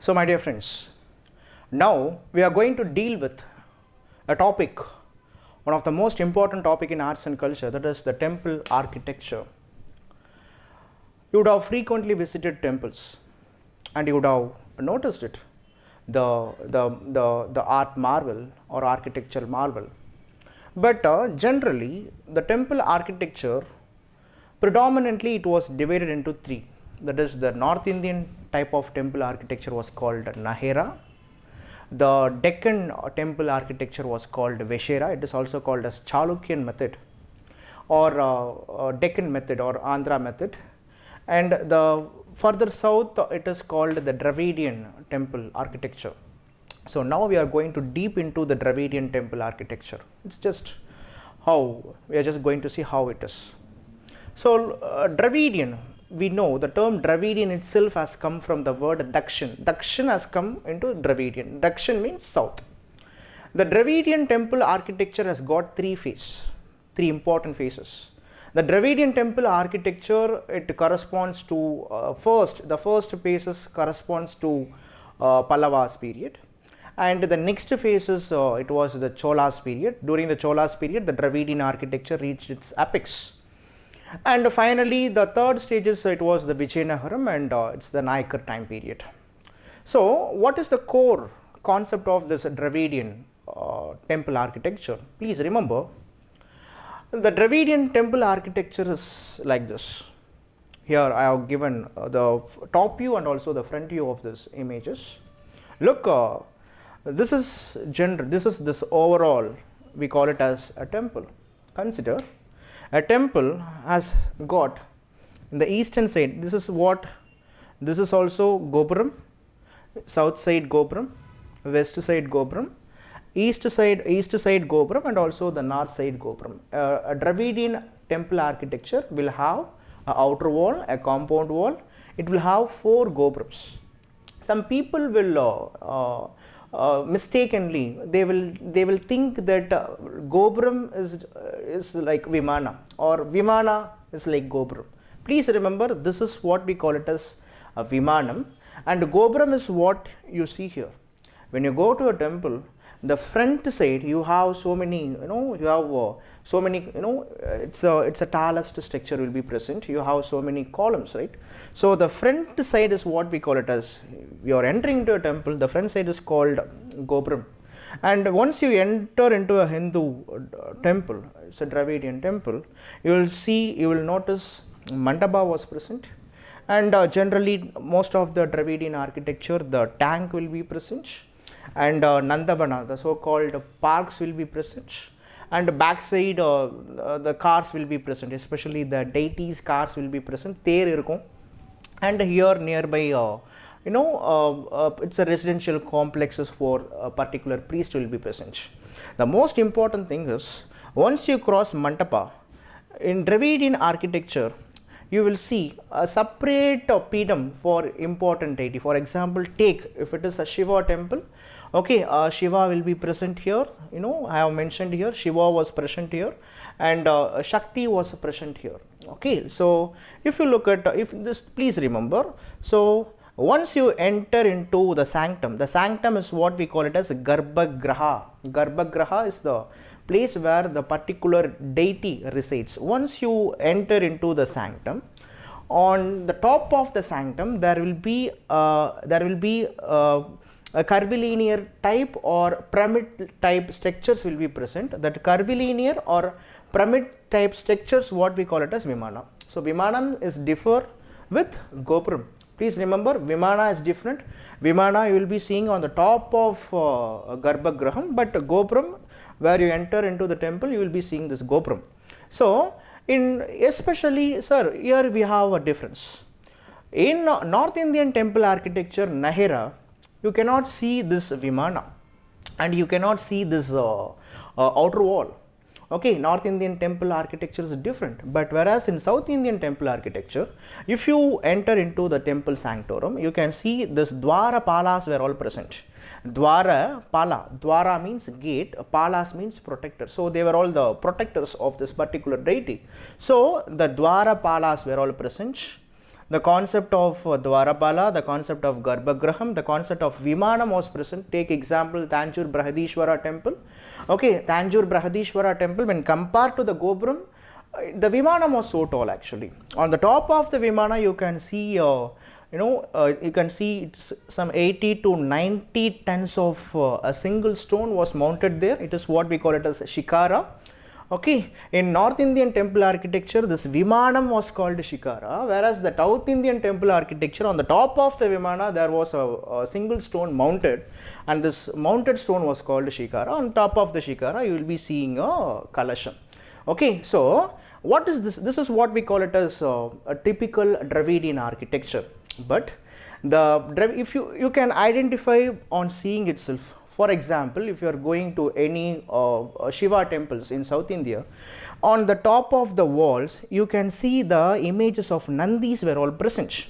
So my dear friends, now we are going to deal with a topic, one of the most important topic in arts and culture, that is the temple architecture. You would have frequently visited temples and you would have noticed it, the art marvel or architectural marvel. But generally the temple architecture, predominantly it was divided into three. That is, the North Indian type of temple architecture was called Nahera. The Deccan temple architecture was called Veshera. It is also called as Chalukyan method or Deccan method or Andhra method. And the further south it is called the Dravidian temple architecture. So now we are going to deep into the Dravidian temple architecture. It's just how we are just going to see how it is. So Dravidian, we know the term Dravidian itself has come from the word Dakshin. Dakshin has come into Dravidian. Dakshin means south. The Dravidian temple architecture has got three important phases. The Dravidian temple architecture, it corresponds to the first phases corresponds to Pallavas period, and the next phase is it was the Cholas period. During the Cholas period, the Dravidian architecture reached its apex. And finally, the third stage is it was the Vijayanagaram, and it's the Nayakar time period. So, what is the core concept of this Dravidian temple architecture? Please remember, the Dravidian temple architecture is like this. Here I have given the top view and also the front view of these images. Look, this is this overall, we call it as a temple. Consider a temple has got in the eastern side, this is also Gopuram, south side Gopuram, west side Gopuram, east side Gopuram, and also the north side Gopuram. A Dravidian temple architecture will have an outer wall, a compound wall. It will have 4 Gopurams. Some people will mistakenly they will think that Gopuram is like Vimana or Vimana is like Gopuram. Please remember, this is what we call it as a Vimanam, and Gopuram is what you see here. When you go to a temple, the front side you have so many, it's a tallest structure will be present. You have so many columns, right? So the front side is what we call it as, you are entering into a temple, the front side is called Gopuram. And once you enter into a Hindu temple, it's a Dravidian temple, you will notice Mandapa was present. And generally most of the Dravidian architecture, the tank will be present, and Nandavana, the so-called parks will be present, and backside the cars will be present, especially the deities cars will be present. And here nearby it's a residential complexes for a particular priest will be present. The most important thing is, once you cross Mandapa, in Dravidian architecture you will see a separate pedum for important deity. For example, take if it is a Shiva temple, okay, Shiva will be present here. I have mentioned here Shiva was present here, and Shakti was present here. Okay, so if you look at please remember. So once you enter into the sanctum is what we call it as Garbhagraha. Garbhagraha is the place where the particular deity resides. Once you enter into the sanctum, on the top of the sanctum there will be a curvilinear type or pyramid type structures will be present. That curvilinear or pyramid type structures, what we call it as Vimana. So Vimanam is differ with Gopuram. Please remember, Vimana is different. Vimana you will be seeing on the top of Garbhagraham, but Gopuram, where you enter into the temple, you will be seeing this Gopuram. So especially, sir, here we have a difference. In North Indian temple architecture, Nahera, you cannot see this Vimana and you cannot see this outer wall. Okay, North Indian temple architecture is different, but whereas in South Indian temple architecture, if you enter into the temple sanctorum, you can see this Dwara Palas were all present. Dwara Pala, Dwara means gate, Palas means protector. So they were all the protectors of this particular deity. So the Dwara Palas were all present. the concept of Dwarapala, the concept of Garbhagraham, the concept of Vimanam was present. Take example Tanjore Brihadishwara temple. Okay, Tanjore Brihadishwara temple, when compared to the Gopuram, the Vimanam was so tall actually. On the top of the Vimana you can see you can see it's some 80 to 90 tons of a single stone was mounted there. It is what we call it as Shikara. Okay, in North Indian temple architecture, this Vimanam was called Shikara, whereas the South Indian temple architecture, on the top of the Vimana there was a single stone mounted, and this mounted stone was called Shikara. On top of the Shikara you will be seeing a Kalasham. Okay, so what is this? This is what we call it as a typical Dravidian architecture. But if you can identify on seeing itself. For example, if you are going to any Shiva temples in South India, on the top of the walls you can see the images of Nandis were all present.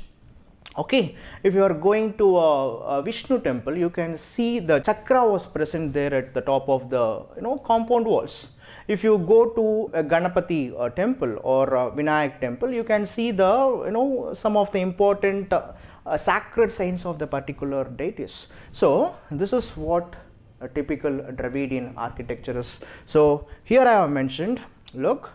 Okay, if you are going to a Vishnu temple, you can see the chakra was present there at the top of the compound walls. If you go to a Ganapati temple or a Vinayak temple, you can see the some of the important sacred signs of the particular deities. So this is what a typical Dravidian architecture is. So here I have mentioned, look,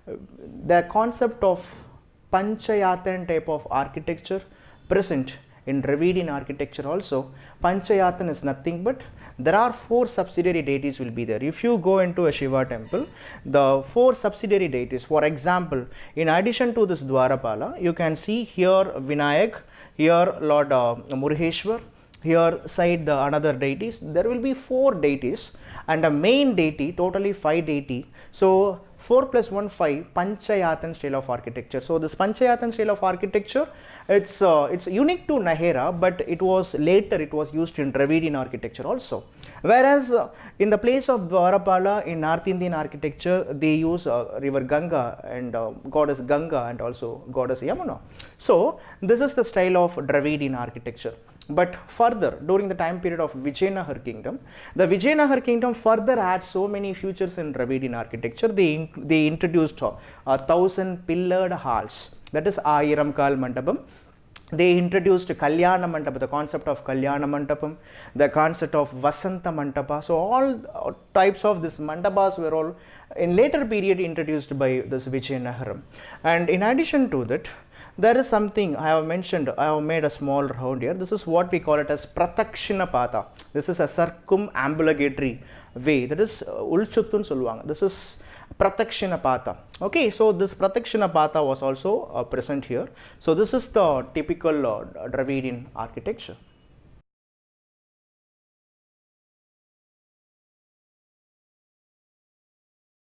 the concept of Panchayatan type of architecture present in Dravidian architecture also. Panchayatan is nothing but there are 4 subsidiary deities will be there. If you go into a Shiva temple, the 4 subsidiary deities, for example, in addition to this Dwarapala, you can see here Vinayak, here Lord Murheshwar, here side the another deities. There will be 4 deities and a main deity, totally 5 deity. So 4 plus 1 5 Panchayatan style of architecture. So this Panchayatan style of architecture, it's unique to Nahera, but it was used in Dravidian architecture also. Whereas in the place of Dwarapala in North Indian architecture, they use river Ganga and goddess Ganga and also goddess Yamuna. So this is the style of Dravidian architecture. But further, during the time period of Vijayanagara kingdom, the Vijayanagara kingdom further had so many features in Dravidian architecture. They introduced 1,000 pillared halls, that is Ayiram Kal Mandapam. They introduced Kalyana Mandapa, the concept of Kalyana Mandapam, the concept of Vasanta Mandapa. So all types of this mandapas were all in later period introduced by this Vijayanagara. And in addition to that, there is something I have mentioned, I have made a small round here. This is what we call it as Pratakshina. This is a circumambulatory way, that is Ulchuttun Solvanga. This is Pratakshina. Okay, so this Pratakshina was also present here. So this is the typical Dravidian architecture.